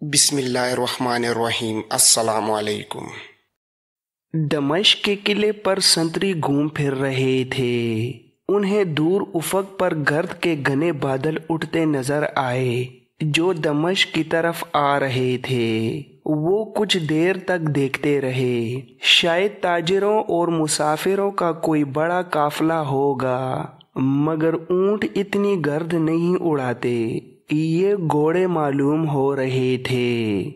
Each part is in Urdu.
بسم اللہ الرحمن الرحیم۔ السلام علیکم۔ دمشق کے قلعے پر سنتری گھوم پھر رہے تھے۔ انہیں دور افق پر گرد کے گھنے بادل اٹھتے نظر آئے جو دمشق کی طرف آ رہے تھے۔ وہ کچھ دیر تک دیکھتے رہے، شاید تاجروں اور مسافروں کا کوئی بڑا قافلہ ہوگا، مگر اونٹ اتنی گرد نہیں اڑاتے۔ یہ گھوڑے معلوم ہو رہے تھے۔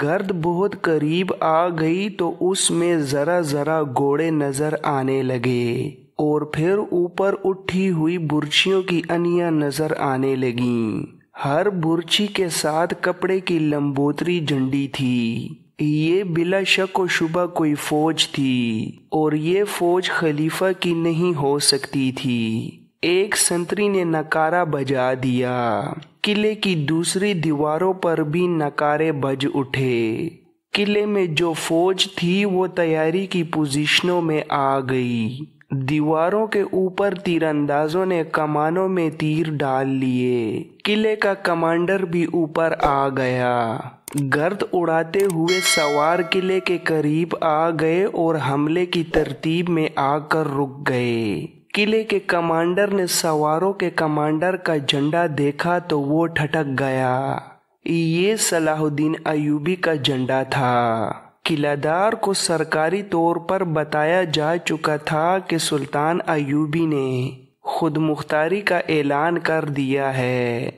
گرد بہت قریب آ گئی تو اس میں ذرا ذرا گھوڑے نظر آنے لگے، اور پھر اوپر اٹھی ہوئی برچھیوں کی انیاں نظر آنے لگیں۔ ہر برچھی کے ساتھ کپڑے کی لمبوتری جھنڈی تھی۔ یہ بلا شک و شبہ کوئی فوج تھی، اور یہ فوج خلیفہ کی نہیں ہو سکتی تھی۔ ایک سنتری نے نعرہ بجا دیا۔ قلعے کی دوسری دیواروں پر بھی نعرے بج اٹھے۔ قلعے میں جو فوج تھی وہ تیاری کی پوزیشنوں میں آ گئی۔ دیواروں کے اوپر تیر اندازوں نے کمانوں میں تیر ڈال لیے۔ قلعے کا کمانڈر بھی اوپر آ گیا۔ گرد اڑاتے ہوئے سوار قلعے کے قریب آ گئے اور حملے کی ترتیب میں آ کر رک گئے۔ قلعے کے کمانڈر نے سواروں کے کمانڈر کا جھنڈا دیکھا تو وہ ٹھٹک گیا۔ یہ صلاح الدین ایوبی کا جھنڈا تھا۔ قلعہ دار کو سرکاری طور پر بتایا جا چکا تھا کہ سلطان ایوبی نے خود مختاری کا اعلان کر دیا ہے،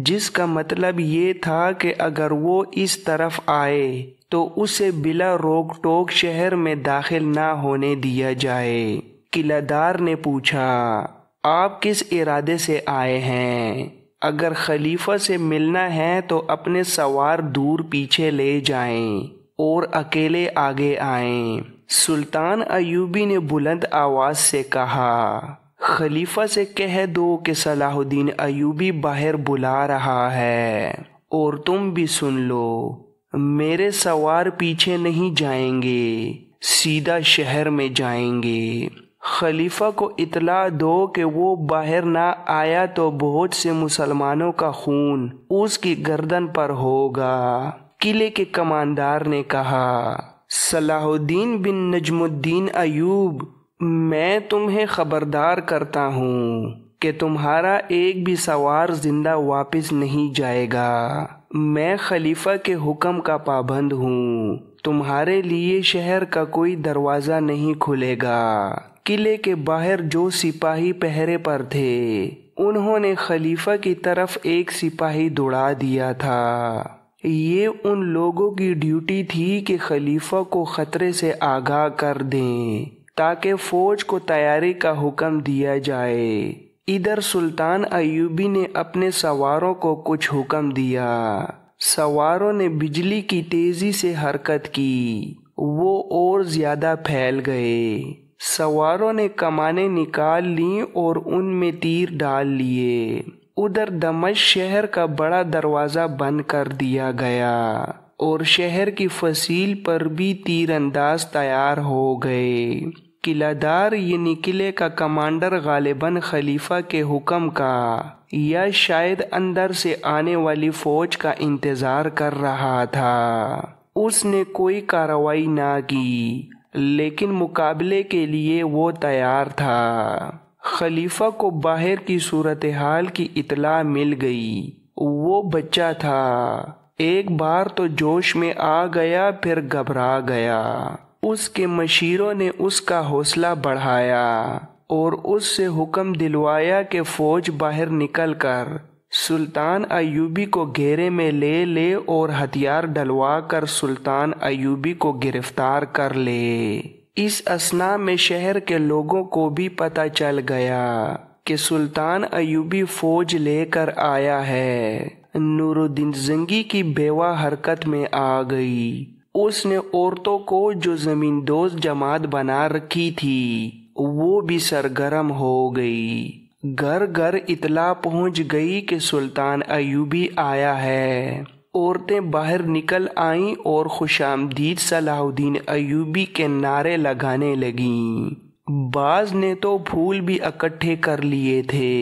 جس کا مطلب یہ تھا کہ اگر وہ اس طرف آئے تو اسے بلا روک ٹوک شہر میں داخل نہ ہونے دیا جائے۔ قلعہ دار نے پوچھا، آپ کس ارادے سے آئے ہیں؟ اگر خلیفہ سے ملنا ہے تو اپنے سوار دور پیچھے لے جائیں اور اکیلے آگے آئیں۔ سلطان ایوبی نے بلند آواز سے کہا، خلیفہ سے کہہ دو کہ صلاح الدین ایوبی باہر بلا رہا ہے، اور تم بھی سن لو، میرے سوار پیچھے نہیں جائیں گے، سیدھا شہر میں جائیں گے۔ خلیفہ کو اطلاع دو کہ وہ باہر نہ آیا تو بہت سے مسلمانوں کا خون اس کی گردن پر ہوگا۔ قلعے کے کماندار نے کہا، صلاح الدین بن نجم الدین ایوب، میں تمہیں خبردار کرتا ہوں کہ تمہارا ایک بھی سوار زندہ واپس نہیں جائے گا۔ میں خلیفہ کے حکم کا پابند ہوں۔ تمہارے لیے شہر کا کوئی دروازہ نہیں کھلے گا۔ قلعے کے باہر جو سپاہی پہرے پر تھے انہوں نے خلیفہ کی طرف ایک سپاہی دوڑا دیا تھا۔ یہ ان لوگوں کی ڈیوٹی تھی کہ خلیفہ کو خطرے سے آگاہ کر دیں تاکہ فوج کو تیاری کا حکم دیا جائے۔ ادھر سلطان ایوبی نے اپنے سواروں کو کچھ حکم دیا۔ سواروں نے بجلی کی تیزی سے حرکت کی، وہ اور زیادہ پھیل گئے۔ سواروں نے کمانیں نکال لیں اور ان میں تیر ڈال لیے۔ ادھر دمشق شہر کا بڑا دروازہ بند کر دیا گیا، اور شہر کی فصیل پر بھی تیر انداز تیار ہو گئے۔ قلعہ دار یعنی قلعے کا کمانڈر غالباً خلیفہ کے حکم کا یا شاید اندر سے آنے والی فوج کا انتظار کر رہا تھا۔ اس نے کوئی کارروائی نہ کی، لیکن مقابلے کے لیے وہ تیار تھا۔ خلیفہ کو باہر کی صورتحال کی اطلاع مل گئی۔ وہ بچہ تھا، ایک بار تو جوش میں آ گیا، پھر گھبرا گیا۔ اس کے مشیروں نے اس کا حوصلہ بڑھایا اور اس سے حکم دلوایا کہ فوج باہر نکل کر سلطان ایوبی کو گھیرے میں لے لے اور ہتھیار ڈلوا کر سلطان ایوبی کو گرفتار کر لے۔ اس اثناء میں شہر کے لوگوں کو بھی پتہ چل گیا کہ سلطان ایوبی فوج لے کر آیا ہے۔ نور الدین زنگی کی بیوہ حرکت میں آ گئی۔ اس نے عورتوں کو جو زمین دوز جماعت بنا رکھی تھی وہ بھی سرگرم ہو گئی۔ گھر گھر اطلاع پہنچ گئی کہ سلطان ایوبی آیا ہے۔ عورتیں باہر نکل آئیں اور خوش آمدید صلاح الدین ایوبی کے نعرے لگانے لگیں۔ بعض نے تو پھول بھی اکٹھے کر لیے تھے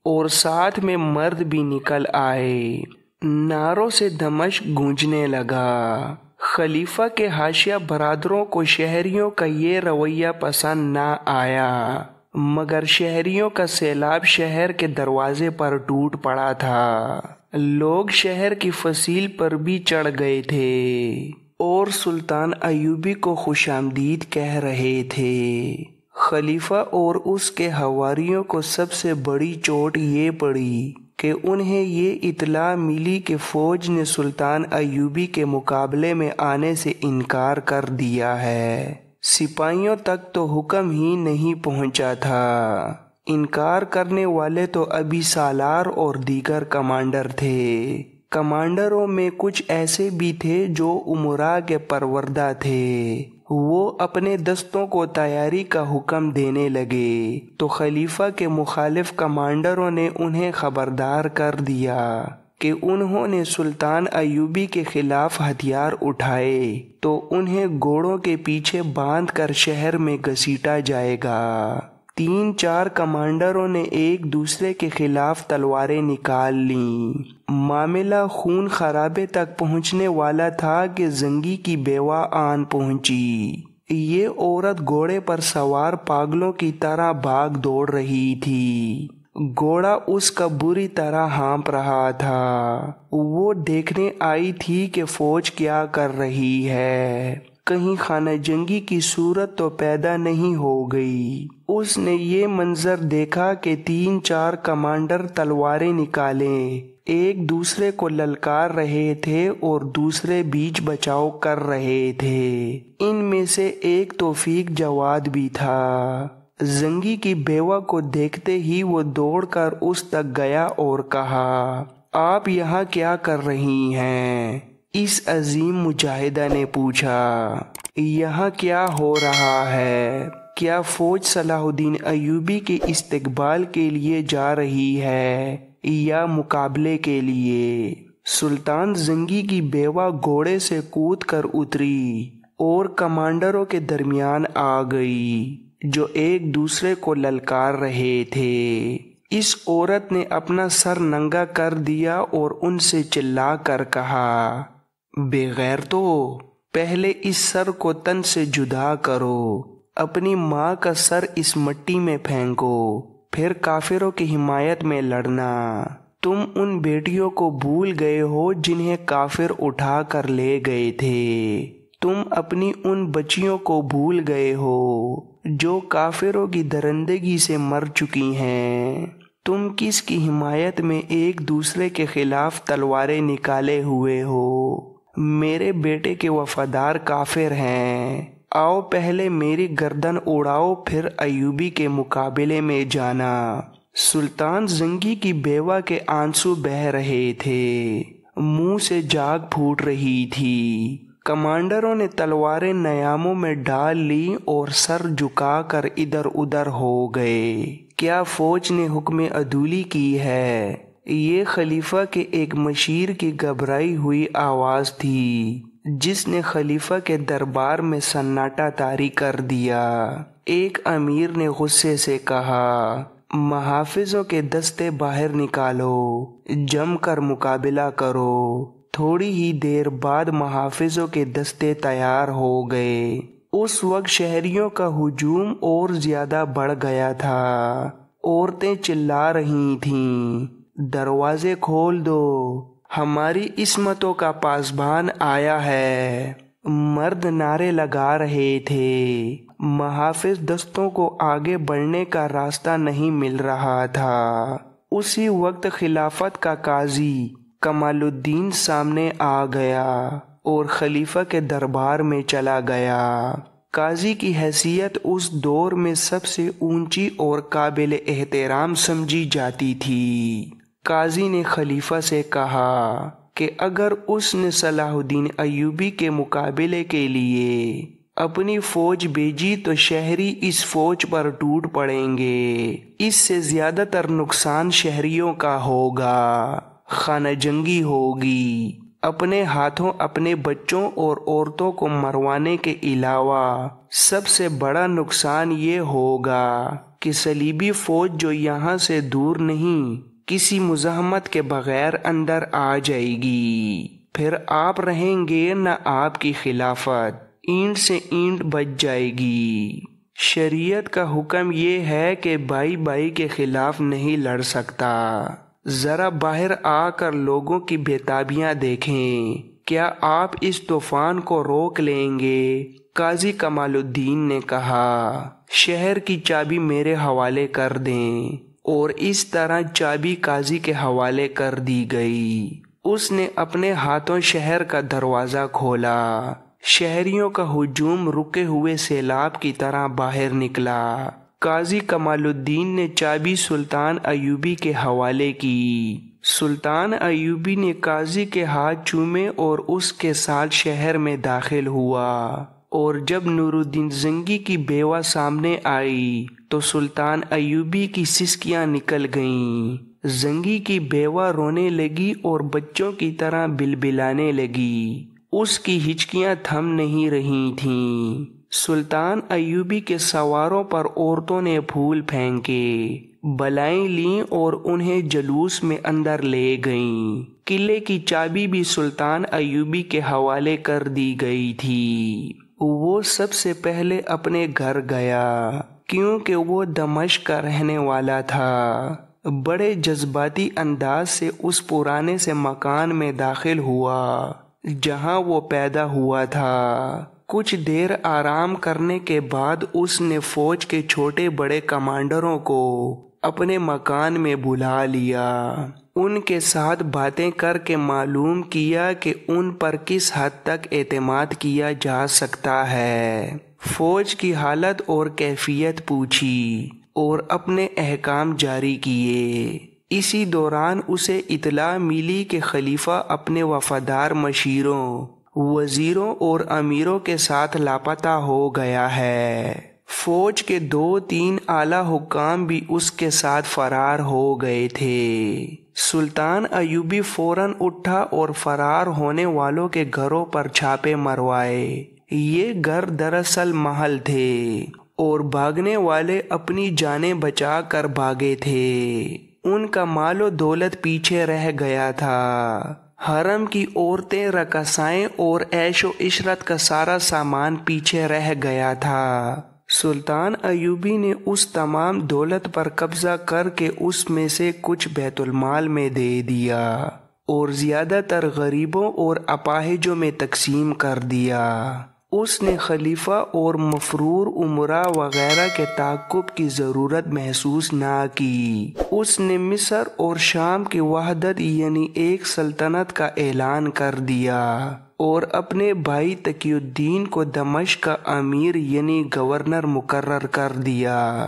اور ساتھ میں مرد بھی نکل آئے۔ نعروں سے دمشق گونجنے لگا۔ خلیفہ کے حاشیہ برادروں کو شہریوں کا یہ رویہ پسند نہ آیا، مگر شہریوں کا سیلاب شہر کے دروازے پر ٹوٹ پڑا تھا۔ لوگ شہر کی فصیل پر بھی چڑھ گئے تھے اور سلطان ایوبی کو خوش آمدید کہہ رہے تھے۔ خلیفہ اور اس کے حواریوں کو سب سے بڑی چوٹ یہ پڑی کہ انہیں یہ اطلاع ملی کہ فوج نے سلطان ایوبی کے مقابلے میں آنے سے انکار کر دیا ہے۔ سپاہیوں تک تو حکم ہی نہیں پہنچا تھا۔ انکار کرنے والے تو ابھی سالار اور دیگر کمانڈر تھے۔ کمانڈروں میں کچھ ایسے بھی تھے جو امراء کے پروردہ تھے۔ وہ اپنے دستوں کو تیاری کا حکم دینے لگے تو خلیفہ کے مخالف کمانڈروں نے انہیں خبردار کر دیا کہ انہوں نے سلطان ایوبی کے خلاف ہتھیار اٹھائے تو انہیں گھوڑوں کے پیچھے باندھ کر شہر میں گھسیٹا جائے گا۔ 3-4 کمانڈروں نے ایک دوسرے کے خلاف تلواریں نکال لیں۔ معاملہ خون خرابے تک پہنچنے والا تھا کہ زنگی کی بیوہ آن پہنچی۔ یہ عورت گھوڑے پر سوار پاگلوں کی طرح بھاگ دوڑ رہی تھی۔ گھوڑا اس کا بری طرح ہانپ رہا تھا۔ وہ دیکھنے آئی تھی کہ فوج کیا کر رہی ہے، کہیں خانہ جنگی کی صورت تو پیدا نہیں ہو گئی۔ اس نے یہ منظر دیکھا کہ 3-4 کمانڈر تلواریں نکالیں ایک دوسرے کو للکار رہے تھے اور دوسرے بیچ بچاؤ کر رہے تھے۔ ان میں سے ایک توفیق جواد بھی تھا۔ زنگی کی بیوہ کو دیکھتے ہی وہ دوڑ کر اس تک گیا اور کہا، آپ یہاں کیا کر رہی ہیں؟ اس عظیم مجاہدہ نے پوچھا، یہاں کیا ہو رہا ہے؟ کیا فوج صلاح الدین ایوبی کے استقبال کے لیے جا رہی ہے یا مقابلے کے لیے؟ سلطان زنگی کی بیوہ گھوڑے سے کود کر اتری اور کمانڈروں کے درمیان آ گئی جو ایک دوسرے کو للکار رہے تھے۔ اس عورت نے اپنا سر ننگا کر دیا اور ان سے چلا کر کہا، بے غیرتو، پہلے اس سر کو تن سے جدا کرو، اپنی ماں کا سر اس مٹی میں پھینکو، پھر کافروں کی حمایت میں لڑنا۔ تم ان بیٹیوں کو بھول گئے ہو جنہیں کافر اٹھا کر لے گئے تھے۔ تم اپنی ان بچیوں کو بھول گئے ہو جو کافروں کی درندگی سے مر چکی ہیں۔ تم کس کی حمایت میں ایک دوسرے کے خلاف تلواریں نکالے ہوئے ہو؟ میرے بیٹے کے وفادار کافر ہیں۔ آؤ پہلے میری گردن اڑاؤ، پھر ایوبی کے مقابلے میں جانا۔ سلطان زنگی کی بیوہ کے آنسو بہہ رہے تھے، منہ سے جاگ پھوٹ رہی تھی۔ کمانڈروں نے تلواریں نیاموں میں ڈال لی اور سر جھکا کر ادھر ادھر ہو گئے۔ کیا فوج نے حکم عدولی کی ہے؟ یہ خلیفہ کے ایک مشیر کی گھبرائی ہوئی آواز تھی جس نے خلیفہ کے دربار میں سناٹا طاری کر دیا۔ ایک امیر نے غصے سے کہا، محافظوں کے دستے باہر نکالو، جم کر مقابلہ کرو۔ تھوڑی ہی دیر بعد محافظوں کے دستے تیار ہو گئے۔ اس وقت شہریوں کا ہجوم اور زیادہ بڑھ گیا تھا۔ عورتیں چلا رہی تھیں، دروازے کھول دو، ہماری عصمتوں کا پاسبان آیا ہے۔ مرد نعرے لگا رہے تھے۔ محافظ دستوں کو آگے بڑھنے کا راستہ نہیں مل رہا تھا۔ اسی وقت خلافت کا قاضی کمال الدین سامنے آ گیا اور خلیفہ کے دربار میں چلا گیا۔ قاضی کی حیثیت اس دور میں سب سے اونچی اور قابل احترام سمجھی جاتی تھی۔ قاضی نے خلیفہ سے کہا کہ اگر اس نے صلاح الدین ایوبی کے مقابلے کے لیے اپنی فوج بھیجی تو شہری اس فوج پر ٹوٹ پڑیں گے۔ اس سے زیادہ تر نقصان شہریوں کا ہوگا، خانہ جنگی ہوگی۔ اپنے ہاتھوں اپنے بچوں اور عورتوں کو مروانے کے علاوہ سب سے بڑا نقصان یہ ہوگا کہ صلیبی فوج جو یہاں سے دور نہیں کسی مزاحمت کے بغیر اندر آ جائے گی، پھر آپ رہیں گے نہ آپ کی خلافت اینٹ سے اینٹ بچ جائے گی۔ شریعت کا حکم یہ ہے کہ بھائی بھائی کے خلاف نہیں لڑ سکتا۔ ذرا باہر آ کر لوگوں کی بےتابیاں دیکھیں، کیا آپ اس طوفان کو روک لیں گے؟ قاضی کمال الدین نے کہا، شہر کی چابی میرے حوالے کر دیں، اور اس طرح چابی قاضی کے حوالے کر دی گئی۔ اس نے اپنے ہاتھوں شہر کا دروازہ کھولا۔ شہریوں کا ہجوم رکے ہوئے سیلاب کی طرح باہر نکلا۔ قاضی کمال الدین نے چابی سلطان ایوبی کے حوالے کی۔ سلطان ایوبی نے قاضی کے ہاتھ چومے اور اس کے ساتھ شہر میں داخل ہوا، اور جب نور الدین زنگی کی بیوہ سامنے آئی تو سلطان ایوبی کی سسکیاں نکل گئیں۔ زنگی کی بیوہ رونے لگی اور بچوں کی طرح بلبلانے لگی۔ اس کی ہچکیاں تھم نہیں رہی تھیں۔ سلطان ایوبی کے سواروں پر عورتوں نے پھول پھینکے، بلائیں لیں اور انہیں جلوس میں اندر لے گئیں۔ قلعے کی چابی بھی سلطان ایوبی کے حوالے کر دی گئی تھی۔ وہ سب سے پہلے اپنے گھر گیا، کیونکہ وہ دمشق کا رہنے والا تھا۔ بڑے جذباتی انداز سے اس پرانے سے مکان میں داخل ہوا جہاں وہ پیدا ہوا تھا۔ کچھ دیر آرام کرنے کے بعد اس نے فوج کے چھوٹے بڑے کمانڈروں کو اپنے مکان میں بلا لیا۔ ان کے ساتھ باتیں کر کے معلوم کیا کہ ان پر کس حد تک اعتماد کیا جا سکتا ہے۔ فوج کی حالت اور کیفیت پوچھی اور اپنے احکام جاری کیے۔ اسی دوران اسے اطلاع ملی کہ خلیفہ اپنے وفادار مشیروں، وزیروں اور امیروں کے ساتھ لاپتہ ہو گیا ہے۔ فوج کے 2-3 اعلیٰ حکام بھی اس کے ساتھ فرار ہو گئے تھے۔ سلطان ایوبی فوراً اٹھا اور فرار ہونے والوں کے گھروں پر چھاپے مروائے۔ یہ گھر دراصل محل تھے اور بھاگنے والے اپنی جانیں بچا کر بھاگے تھے۔ ان کا مال و دولت پیچھے رہ گیا تھا۔ حرم کی عورتیں، رقاصائیں اور عیش و عشرت کا سارا سامان پیچھے رہ گیا تھا۔ سلطان ایوبی نے اس تمام دولت پر قبضہ کر کے اس میں سے کچھ بیت المال میں دے دیا اور زیادہ تر غریبوں اور اپاہجوں میں تقسیم کر دیا۔ اس نے خلیفہ اور مفرور امراء وغیرہ کے تعاقب کی ضرورت محسوس نہ کی۔ اس نے مصر اور شام کی وحدت یعنی ایک سلطنت کا اعلان کر دیا اور اپنے بھائی تقی الدین کو دمشق کا امیر یعنی گورنر مقرر کر دیا۔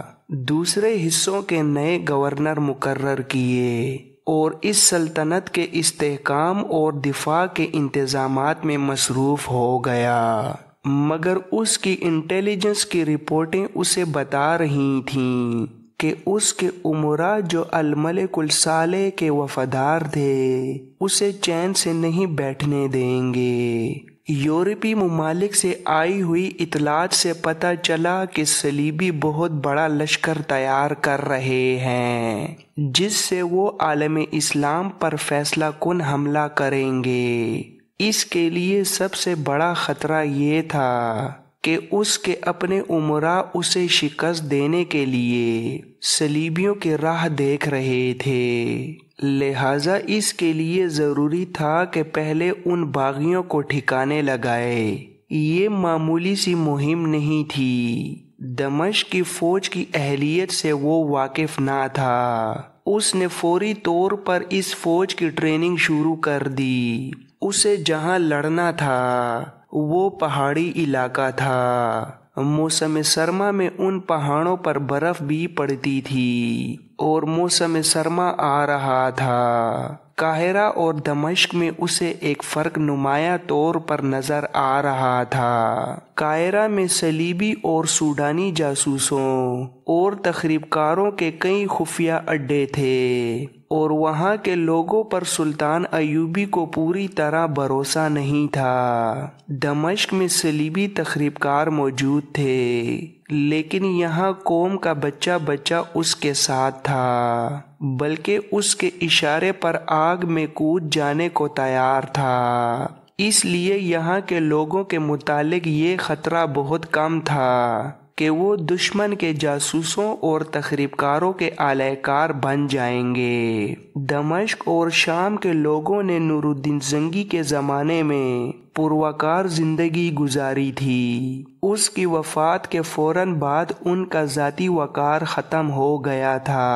دوسرے حصوں کے نئے گورنر مقرر کیے اور اس سلطنت کے استحکام اور دفاع کے انتظامات میں مصروف ہو گیا۔ مگر اس کی انٹیلیجنس کی رپورٹیں اسے بتا رہی تھیں کہ اس کے امراء جو الملک الصالح کے وفادار تھے اسے چین سے نہیں بیٹھنے دیں گے۔ یورپی ممالک سے آئی ہوئی اطلاعات سے پتہ چلا کہ صلیبی بہت بڑا لشکر تیار کر رہے ہیں جس سے وہ عالم اسلام پر فیصلہ کن حملہ کریں گے۔ اس کے لیے سب سے بڑا خطرہ یہ تھا کہ اس کے اپنے امراء اسے شکست دینے کے لیے صلیبیوں کی راہ دیکھ رہے تھے، لہذا اس کے لیے ضروری تھا کہ پہلے ان باغیوں کو ٹھکانے لگائے۔ یہ معمولی سی مہم نہیں تھی۔ دمشق کی فوج کی اہلیت سے وہ واقف نہ تھا۔ اس نے فوری طور پر اس فوج کی ٹریننگ شروع کر دی۔ اسے جہاں لڑنا تھا وہ پہاڑی علاقہ تھا۔ موسم سرما میں ان پہاڑوں پر برف بھی پڑتی تھی اور موسم سرما آ رہا تھا۔ قاہرہ اور دمشق میں اسے ایک فرق نمایاں طور پر نظر آ رہا تھا۔ قاہرہ میں صلیبی اور سوڈانی جاسوسوں اور تخریب کاروں کے کئی خفیہ اڈے تھے اور وہاں کے لوگوں پر سلطان ایوبی کو پوری طرح بھروسہ نہیں تھا۔ دمشق میں صلیبی تخریب کار موجود تھے لیکن یہاں قوم کا بچہ بچہ اس کے ساتھ تھا۔ بلکہ اس کے اشارے پر آگ میں کود جانے کو تیار تھا۔ اس لیے یہاں کے لوگوں کے متعلق یہ خطرہ بہت کم تھا کہ وہ دشمن کے جاسوسوں اور تخریب کاروں کے آلہ کار بن جائیں گے۔ دمشق اور شام کے لوگوں نے نور الدین زنگی کے زمانے میں پروکار زندگی گزاری تھی۔ اس کی وفات کے فوراً بعد ان کا ذاتی وقار ختم ہو گیا تھا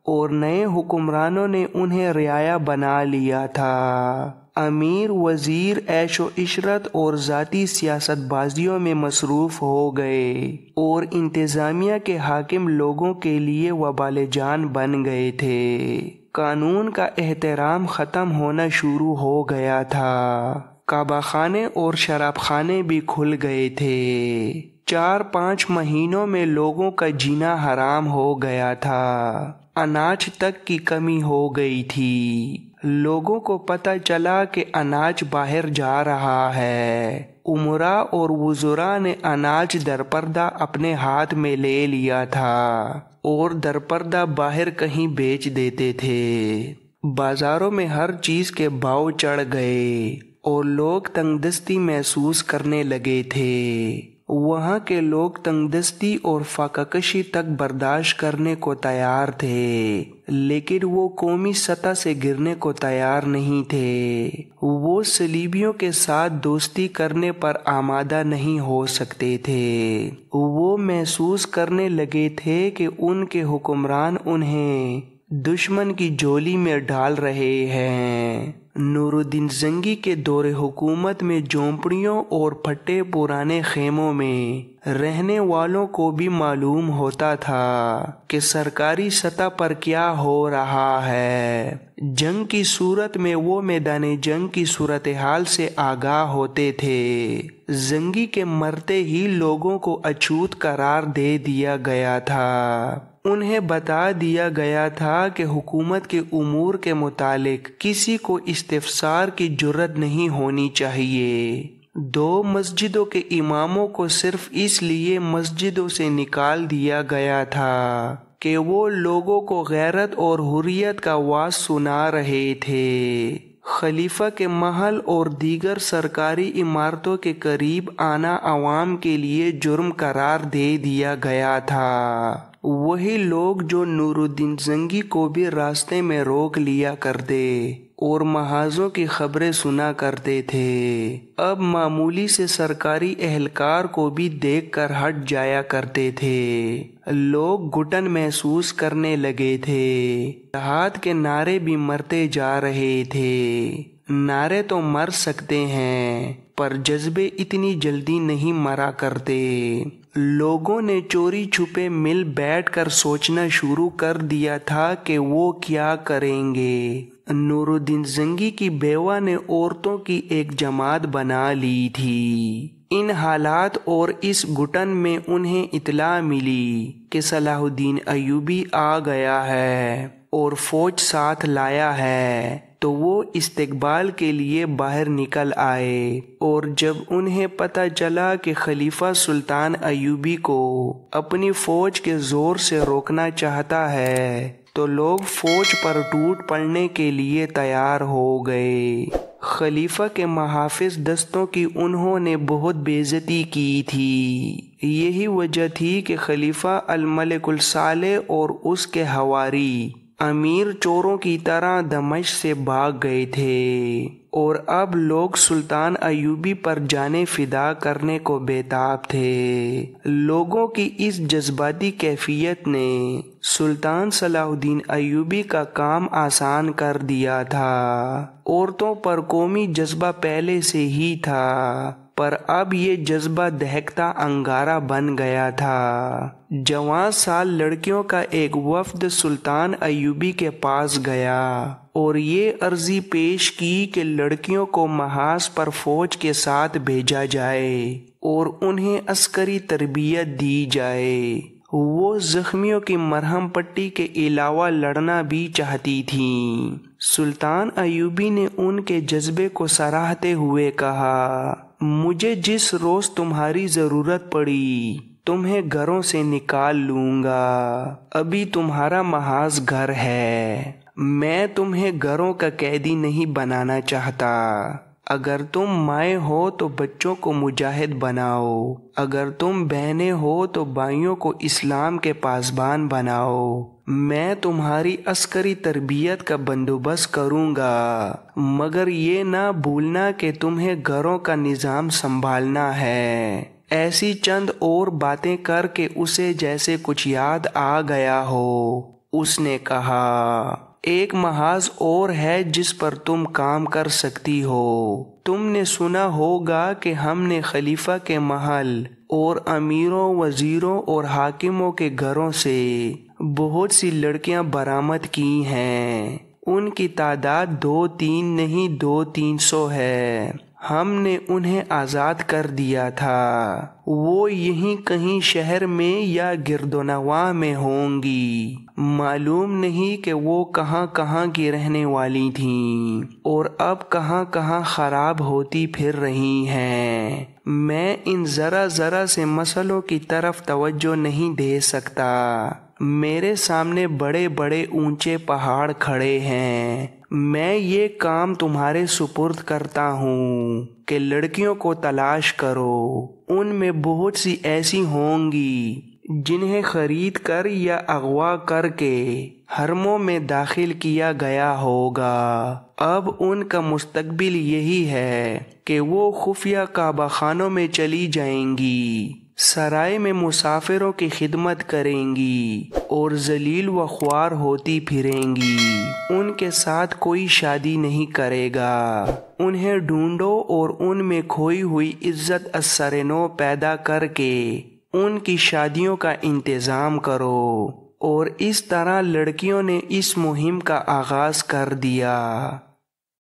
اور نئے حکمرانوں نے انہیں رعایا بنا لیا تھا۔ امیر وزیر عیش و عشرت اور ذاتی سیاست بازیوں میں مصروف ہو گئے اور انتظامیہ کے حاکم لوگوں کے لیے وبال جان بن گئے تھے۔ قانون کا احترام ختم ہونا شروع ہو گیا تھا۔ کعبہ خانے اور شراب خانے بھی کھل گئے تھے۔ 4-5 مہینوں میں لوگوں کا جینا حرام ہو گیا تھا۔ اناج تک کی کمی ہو گئی تھی۔ لوگوں کو پتہ چلا کہ اناج باہر جا رہا ہے۔ امراء اور وزراء نے اناج درپردہ اپنے ہاتھ میں لے لیا تھا اور درپردہ باہر کہیں بیچ دیتے تھے۔ بازاروں میں ہر چیز کے بھاؤ چڑھ گئے اور لوگ تنگ دستی محسوس کرنے لگے تھے۔ وہاں کے لوگ تنگ دستی اور فاقہ کشی تک برداشت کرنے کو تیار تھے، لیکن وہ قومی سطح سے گرنے کو تیار نہیں تھے۔ وہ صلیبیوں کے ساتھ دوستی کرنے پر آمادہ نہیں ہو سکتے تھے۔ وہ محسوس کرنے لگے تھے کہ ان کے حکمران انہیں دشمن کی جولی میں ڈال رہے ہیں۔ نور الدین زنگی کے دور حکومت میں جھونپڑیوں اور پھٹے پرانے خیموں میں رہنے والوں کو بھی معلوم ہوتا تھا کہ سرکاری سطح پر کیا ہو رہا ہے۔ جنگ کی صورت میں وہ میدان جنگ کی صورتحال سے آگاہ ہوتے تھے۔ زنگی کے مرتے ہی لوگوں کو اچھوت قرار دے دیا گیا تھا۔ انہیں بتا دیا گیا تھا کہ حکومت کے امور کے متعلق کسی کو استفسار کی جرات نہیں ہونی چاہیے۔ 2 مسجدوں کے اماموں کو صرف اس لیے مسجدوں سے نکال دیا گیا تھا کہ وہ لوگوں کو غیرت اور حریت کا وعظ سنا رہے تھے۔ خلیفہ کے محل اور دیگر سرکاری عمارتوں کے قریب آنا عوام کے لیے جرم قرار دے دیا گیا تھا۔ وہی لوگ جو نور الدین زنگی کو بھی راستے میں روک لیا کرتے اور محاذوں کی خبریں سنا کرتے تھے، اب معمولی سے سرکاری اہلکار کو بھی دیکھ کر ہٹ جایا کرتے تھے۔ لوگ گھٹن محسوس کرنے لگے تھے۔ جہاد کے نعرے بھی مرتے جا رہے تھے۔ نعرے تو مر سکتے ہیں پر جذبے اتنی جلدی نہیں مرا کرتے۔ لوگوں نے چوری چھپے مل بیٹھ کر سوچنا شروع کر دیا تھا کہ وہ کیا کریں گے۔ نور الدین زنگی کی بیوہ نے عورتوں کی ایک جماعت بنا لی تھی۔ ان حالات اور اس گھٹن میں انہیں اطلاع ملی کہ صلاح الدین ایوبی آ گیا ہے اور فوج ساتھ لایا ہے، تو وہ استقبال کے لیے باہر نکل آئے۔ اور جب انہیں پتہ چلا کہ خلیفہ سلطان ایوبی کو اپنی فوج کے زور سے روکنا چاہتا ہے تو لوگ فوج پر ٹوٹ پڑنے کے لیے تیار ہو گئے۔ خلیفہ کے محافظ دستوں کی انہوں نے بہت بے عزتی کی تھی۔ یہی وجہ تھی کہ خلیفہ الملک الصالح اور اس کے حواری امیر چوروں کی طرح دمشق سے بھاگ گئے تھے اور اب لوگ سلطان ایوبی پر جانیں فدا کرنے کو بےتاب تھے۔ لوگوں کی اس جذباتی کیفیت نے سلطان صلاح الدین ایوبی کا کام آسان کر دیا تھا۔ عورتوں پر قومی جذبہ پہلے سے ہی تھا، پر اب یہ جذبہ دہکتا انگارہ بن گیا تھا۔ جوان سال لڑکیوں کا ایک وفد سلطان ایوبی کے پاس گیا اور یہ عرضی پیش کی کہ لڑکیوں کو محاذ پر فوج کے ساتھ بھیجا جائے اور انہیں عسکری تربیت دی جائے۔ وہ زخمیوں کی مرہم پٹی کے علاوہ لڑنا بھی چاہتی تھیں۔ سلطان ایوبی نے ان کے جذبے کو سراہتے ہوئے کہا، مجھے جس روز تمہاری ضرورت پڑی تمہیں گھروں سے نکال لوں گا، ابھی تمہارا محاذ گھر ہے، میں تمہیں گھروں کا قیدی نہیں بنانا چاہتا۔ اگر تم مائیں ہو تو بچوں کو مجاہد بناؤ، اگر تم بہنیں ہو تو بھائیوں کو اسلام کے پاسبان بناؤ، میں تمہاری عسکری تربیت کا بندوبست کروں گا، مگر یہ نہ بھولنا کہ تمہیں گھروں کا نظام سنبھالنا ہے۔ ایسی چند اور باتیں کر کے اسے جیسے کچھ یاد آ گیا ہو، اس نے کہا، ایک محاذ اور ہے جس پر تم کام کر سکتی ہو۔ تم نے سنا ہوگا کہ ہم نے خلیفہ کے محل اور امیروں، وزیروں اور حاکموں کے گھروں سے بہت سی لڑکیاں برآمد کی ہیں، ان کی تعداد 2-3 نہیں 200-300 ہے۔ ہم نے انہیں آزاد کر دیا تھا، وہ یہیں کہیں شہر میں یا گرد و نواح میں ہوں گی، معلوم نہیں کہ وہ کہاں کہاں کی رہنے والی تھیں اور اب کہاں کہاں خراب ہوتی پھر رہی ہیں۔ میں ان ذرا ذرا سے مسئلوں کی طرف توجہ نہیں دے سکتا، میرے سامنے بڑے بڑے اونچے پہاڑ کھڑے ہیں۔ میں یہ کام تمہارے سپرد کرتا ہوں کہ لڑکیوں کو تلاش کرو، ان میں بہت سی ایسی ہوں گی جنہیں خرید کر یا اغوا کر کے حرموں میں داخل کیا گیا ہوگا۔ اب ان کا مستقبل یہی ہے کہ وہ خفیہ کعبہ خانوں میں چلی جائیں گی، سرائے میں مسافروں کی خدمت کریں گی اور ذلیل و خوار ہوتی پھریں گی، ان کے ساتھ کوئی شادی نہیں کرے گا۔ انہیں ڈھونڈو اور ان میں کھوئی ہوئی عزت از سر نو پیدا کر کے ان کی شادیوں کا انتظام کرو۔ اور اس طرح لڑکیوں نے اس مہم کا آغاز کر دیا۔